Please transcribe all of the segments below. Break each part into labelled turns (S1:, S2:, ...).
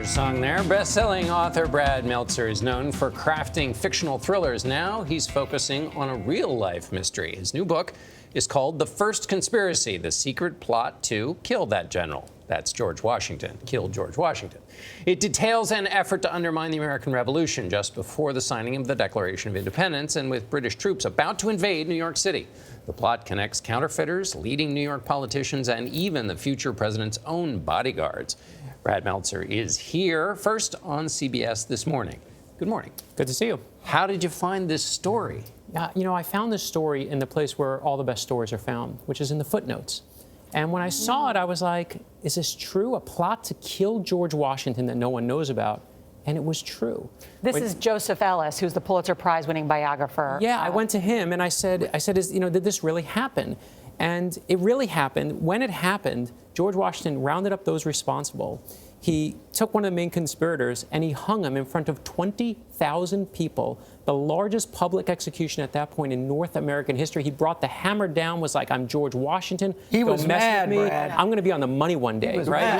S1: song there. Best-selling author Brad Meltzer is known for crafting fictional thrillers. Now he's focusing on a real-life mystery. His new book is called The First Conspiracy, the secret plot to kill that general. That's George Washington, kill George Washington. It details an effort to undermine the American Revolution just before the signing of the Declaration of Independence and with British troops about to invade New York City. The plot connects counterfeiters, leading New York politicians, and even the future president's own bodyguards. Brad Meltzer is here first on CBS This Morning. Good morning.
S2: Good to see you.
S1: How did you find this story?
S2: I found this story in the place where all the best stories are found, which is in the footnotes. And when I saw it, I was like, is this true? A plot to kill George Washington that no one knows about? And it was true.
S3: This is Joseph Ellis, who's the Pulitzer Prize-winning biographer.
S2: Yeah, I went to him and I said, did this really happen? And it really happened. When it happened, George Washington rounded up those responsible. He took one of the main conspirators and he hung him in front of 20,000 people, the largest public execution at that point in North American history. He brought the hammer down, was like, I'm George Washington.
S4: He was mad, Brad.
S2: I'm going to be on the money one day,
S1: Right?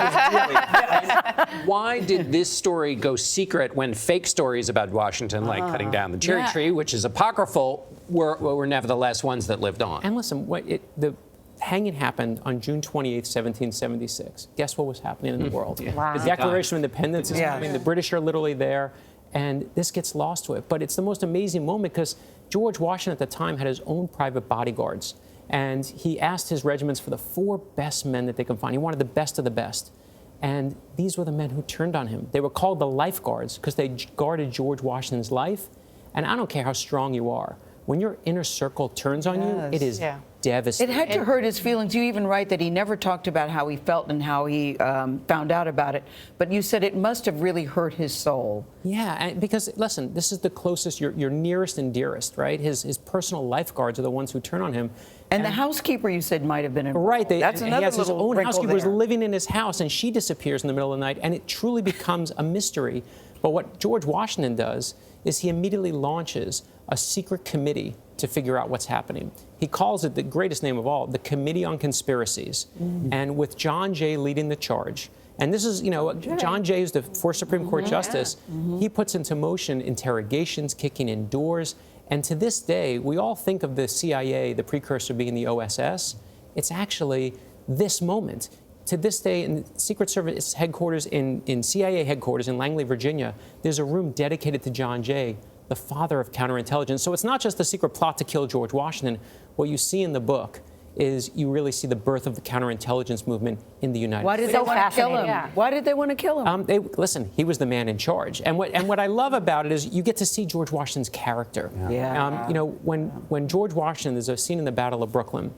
S1: Why did this story go secret when fake stories about Washington, like cutting down the cherry tree, which is apocryphal, were nevertheless ones that lived on?
S2: And listen, the hanging happened on June 28th, 1776. Guess what was happening in the world?
S3: Wow.
S2: The Declaration of Independence is coming. The British are literally there. And this gets lost to it. But it's the most amazing moment because George Washington at the time had his own private bodyguards. And he asked his regiments for the 4 best men that they could find. He wanted the best of the best. And these were the men who turned on him. They were called the lifeguards because they guarded George Washington's life. And I don't care how strong you are. When your inner circle turns on you, it is devastating.
S4: It had to hurt his feelings. You even write that he never talked about how he felt and how he found out about it. But you said it must have really hurt his soul.
S2: Yeah, because, listen, this is the closest, your nearest and dearest, right? His personal lifeguards are the ones who turn on him.
S4: And the housekeeper, you said, might have been involved.
S2: Right.
S4: That's another
S2: he has his own housekeeper who's
S4: there.
S2: living in his house, and she disappears in the middle of the night, and it truly becomes a mystery. But what George Washington does is he immediately launches a secret committee to figure out what's happening. He calls it the greatest name of all, the Committee on Conspiracies, and with John Jay leading the charge. And this is, John Jay is the first Supreme Court Justice. He puts into motion interrogations, kicking in doors. And to this day, we all think of the CIA, the precursor being the OSS. It's actually this moment. To this day, in Secret Service headquarters, in CIA headquarters in Langley, Virginia, there's a room dedicated to John Jay, the father of counterintelligence. So it's not just the secret plot to kill George Washington. What you see in the book is you really see the birth of the counterintelligence movement in the United States.
S4: Why did they want to kill him?
S3: Yeah.
S4: Why did they want to kill him?
S2: Listen, he was the man in charge. And what I love about it is you get to see George Washington's character. When George Washington, there's a scene in the Battle of Brooklyn,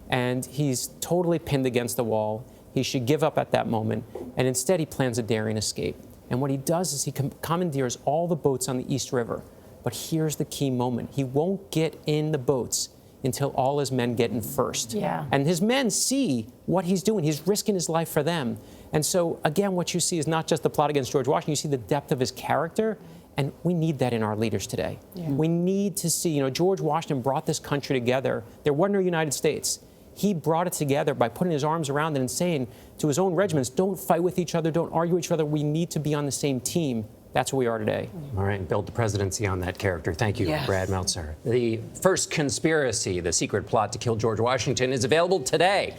S2: and he's totally pinned against the wall. He should give up at that moment, and instead he plans a daring escape. And what he does is he commandeers all the boats on the East River. But here's the key moment. He won't get in the boats until all his men get in first.
S3: Yeah.
S2: And his men see what he's doing. He's risking his life for them. And so, again, what you see is not just the plot against George Washington. You see the depth of his character. And we need that in our leaders today. Yeah. We need to see, George Washington brought this country together. There wasn't no United States. He brought it together by putting his arms around it and saying to his own regiments, don't fight with each other, don't argue with each other. We need to be on the same team. That's where we are today.
S1: All right, build the presidency on that character. Thank you, Brad Meltzer. The First Conspiracy, the secret plot to kill George Washington, is available today.